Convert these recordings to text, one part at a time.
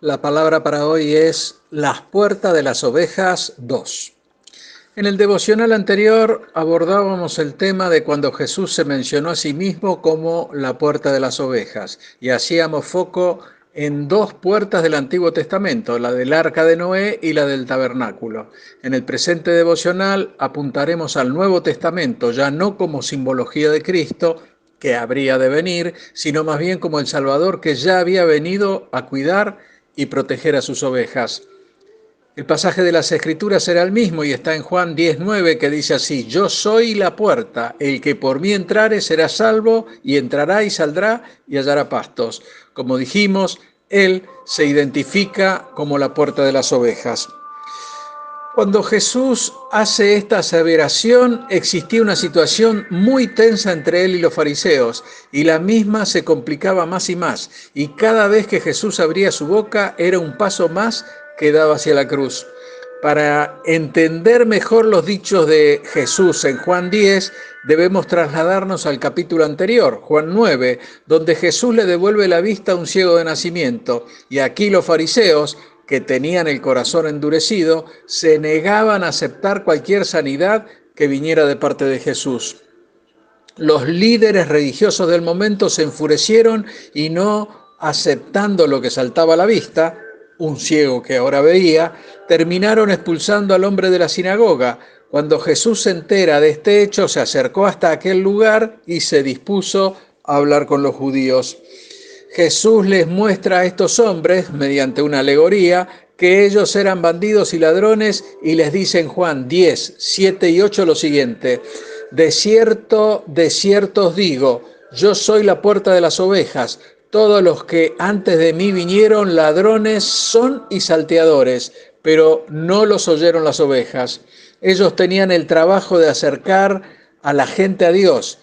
La palabra para hoy es Las puertas de las ovejas 2. En el devocional anterior abordábamos el tema de cuando Jesús se mencionó a sí mismo como la puerta de las ovejas y hacíamos foco en dos puertas del Antiguo Testamento, la del Arca de Noé y la del Tabernáculo. En el presente devocional apuntaremos al Nuevo Testamento, ya no como simbología de Cristo, que habría de venir, sino más bien como el Salvador que ya había venido a cuidar y proteger a sus ovejas. El pasaje de las Escrituras era el mismo y está en Juan 10:9, que dice así: Yo soy la puerta, el que por mí entrare será salvo, y entrará y saldrá y hallará pastos. Como dijimos, Él se identifica como la puerta de las ovejas. Cuando Jesús hace esta aseveración, existía una situación muy tensa entre él y los fariseos, y la misma se complicaba más y más, y cada vez que Jesús abría su boca era un paso más que daba hacia la cruz. Para entender mejor los dichos de Jesús en Juan 10, debemos trasladarnos al capítulo anterior, Juan 9, donde Jesús le devuelve la vista a un ciego de nacimiento, y aquí los fariseos, que tenían el corazón endurecido, se negaban a aceptar cualquier sanidad que viniera de parte de Jesús. Los líderes religiosos del momento se enfurecieron y, no aceptando lo que saltaba a la vista, un ciego que ahora veía, terminaron expulsando al hombre de la sinagoga. Cuando Jesús se entera de este hecho, se acercó hasta aquel lugar y se dispuso a hablar con los judíos. Jesús les muestra a estos hombres, mediante una alegoría, que ellos eran bandidos y ladrones, y les dice en Juan 10, 7 y 8 lo siguiente: de cierto os digo, yo soy la puerta de las ovejas. Todos los que antes de mí vinieron ladrones son y salteadores, pero no los oyeron las ovejas. Ellos tenían el trabajo de acercar a la gente a Dios,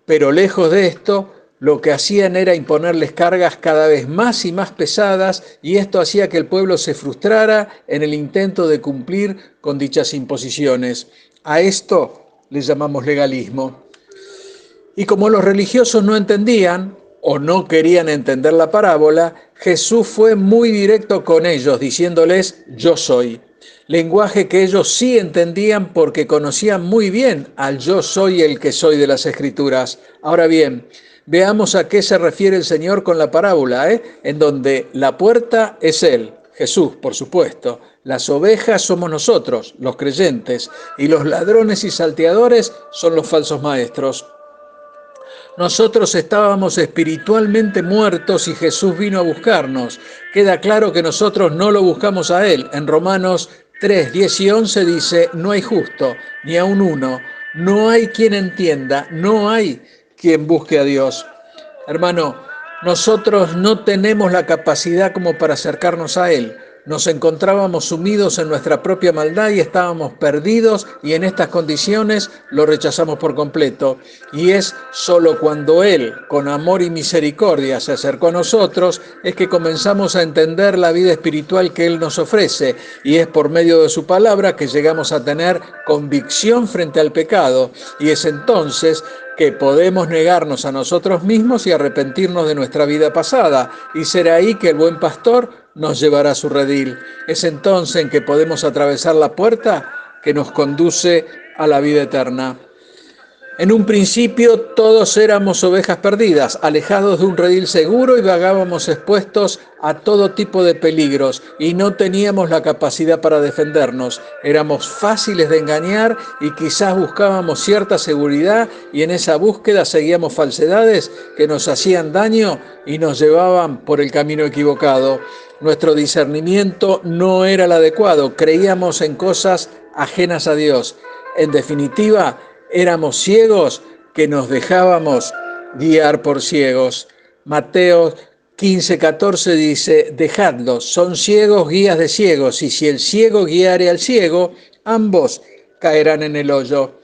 pero lejos de esto, lo que hacían era imponerles cargas cada vez más y más pesadas, y esto hacía que el pueblo se frustrara en el intento de cumplir con dichas imposiciones. A esto le llamamos legalismo. Y como los religiosos no entendían o no querían entender la parábola, Jesús fue muy directo con ellos, diciéndoles: yo soy. Lenguaje que ellos sí entendían porque conocían muy bien al yo soy el que soy de las Escrituras. Ahora bien, veamos a qué se refiere el Señor con la parábola, en donde la puerta es Él, Jesús, por supuesto. Las ovejas somos nosotros, los creyentes, y los ladrones y salteadores son los falsos maestros. Nosotros estábamos espiritualmente muertos y Jesús vino a buscarnos. Queda claro que nosotros no lo buscamos a Él. En Romanos 3, 10 y 11 dice: no hay justo, ni aun uno. No hay quien entienda, no hay quien busque a Dios. Hermano, nosotros no tenemos la capacidad como para acercarnos a Él. Nos encontrábamos sumidos en nuestra propia maldad y estábamos perdidos, y en estas condiciones lo rechazamos por completo. Y es solo cuando Él, con amor y misericordia, se acercó a nosotros, es que comenzamos a entender la vida espiritual que Él nos ofrece, y es por medio de su palabra que llegamos a tener convicción frente al pecado, y es entonces que podemos negarnos a nosotros mismos y arrepentirnos de nuestra vida pasada, y será ahí que el buen pastor nos llevará a su redil. Es entonces en que podemos atravesar la puerta que nos conduce a la vida eterna. En un principio todos éramos ovejas perdidas, alejados de un redil seguro, y vagábamos expuestos a todo tipo de peligros y no teníamos la capacidad para defendernos. Éramos fáciles de engañar y quizás buscábamos cierta seguridad, y en esa búsqueda seguíamos falsedades que nos hacían daño y nos llevaban por el camino equivocado. Nuestro discernimiento no era el adecuado, creíamos en cosas ajenas a Dios. En definitiva, éramos ciegos que nos dejábamos guiar por ciegos. Mateo 15:14 dice: dejadlos, son ciegos guías de ciegos, y si el ciego guiare al ciego, ambos caerán en el hoyo.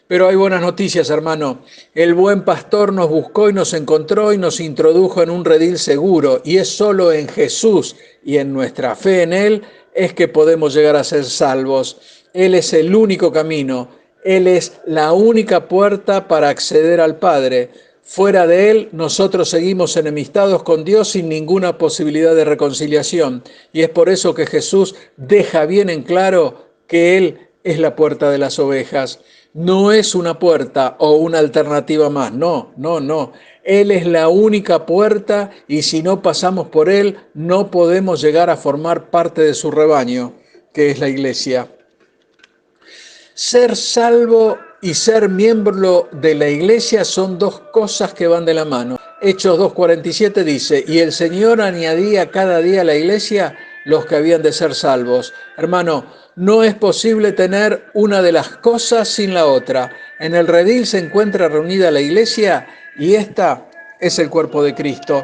Pero hay buenas noticias, hermano. El buen pastor nos buscó y nos encontró y nos introdujo en un redil seguro, y es solo en Jesús y en nuestra fe en Él es que podemos llegar a ser salvos. Él es el único camino. Él es la única puerta para acceder al Padre. Fuera de Él, nosotros seguimos enemistados con Dios sin ninguna posibilidad de reconciliación. Y es por eso que Jesús deja bien en claro que Él es la puerta de las ovejas. No es una puerta o una alternativa más, no, no, no. Él es la única puerta y si no pasamos por Él, no podemos llegar a formar parte de su rebaño, que es la iglesia. Ser salvo y ser miembro de la iglesia son dos cosas que van de la mano. Hechos 2:47 dice, y el Señor añadía cada día a la iglesia los que habían de ser salvos. Hermano, no es posible tener una de las cosas sin la otra. En el redil se encuentra reunida la iglesia y esta es el cuerpo de Cristo.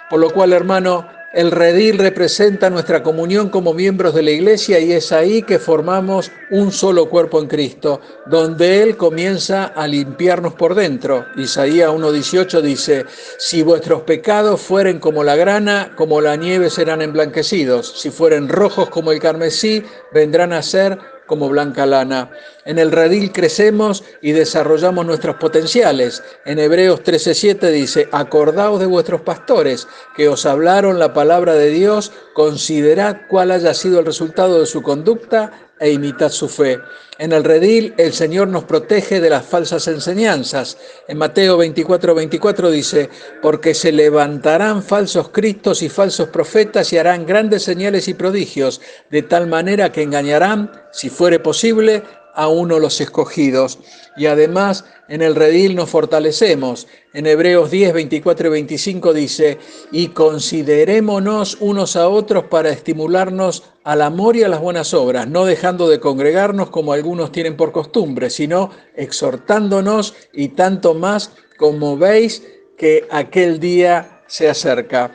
Por lo cual, hermano, el redil representa nuestra comunión como miembros de la iglesia y es ahí que formamos un solo cuerpo en Cristo, donde Él comienza a limpiarnos por dentro. Isaías 1:18 dice, si vuestros pecados fueren como la grana, como la nieve serán emblanquecidos. Si fueren rojos como el carmesí, vendrán a ser como blanca lana. En el redil crecemos y desarrollamos nuestros potenciales. En Hebreos 13:7 dice, acordaos de vuestros pastores que os hablaron la palabra de Dios, considerad cuál haya sido el resultado de su conducta e imitad su fe. En el redil el Señor nos protege de las falsas enseñanzas. En Mateo 24:24 dice, porque se levantarán falsos cristos y falsos profetas y harán grandes señales y prodigios, de tal manera que engañarán, si fuere posible, a uno los escogidos. Y además en el redil nos fortalecemos. En Hebreos 10:24 y 25 dice, y considerémonos unos a otros para estimularnos al amor y a las buenas obras, no dejando de congregarnos como algunos tienen por costumbre, sino exhortándonos y tanto más como veis que aquel día se acerca.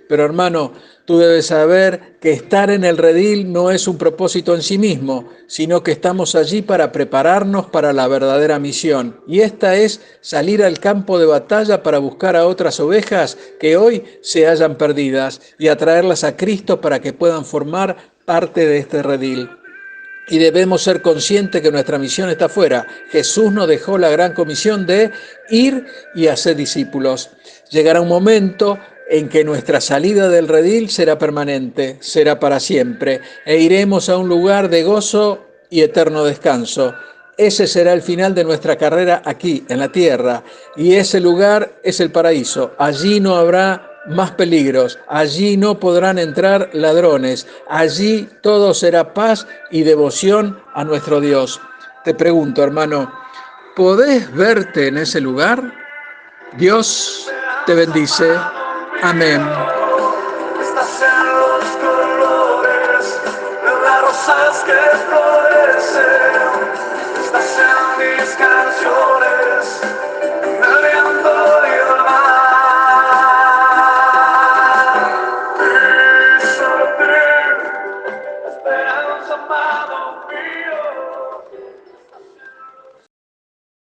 Pero hermano, tú debes saber que estar en el redil no es un propósito en sí mismo, sino que estamos allí para prepararnos para la verdadera misión. Y esta es salir al campo de batalla para buscar a otras ovejas que hoy se hallan perdidas y atraerlas a Cristo para que puedan formar parte de este redil. Y debemos ser conscientes que nuestra misión está afuera. Jesús nos dejó la gran comisión de ir y hacer discípulos. Llegará un momento en que nuestra salida del redil será permanente, será para siempre, e iremos a un lugar de gozo y eterno descanso. Ese será el final de nuestra carrera aquí, en la tierra, y ese lugar es el paraíso. Allí no habrá más peligros, allí no podrán entrar ladrones, allí todo será paz y devoción a nuestro Dios. Te pregunto, hermano, ¿podés verte en ese lugar? Dios te bendice. Amén. Estás en los colores de las rosas que florecen. Estás en mis canciones, peleando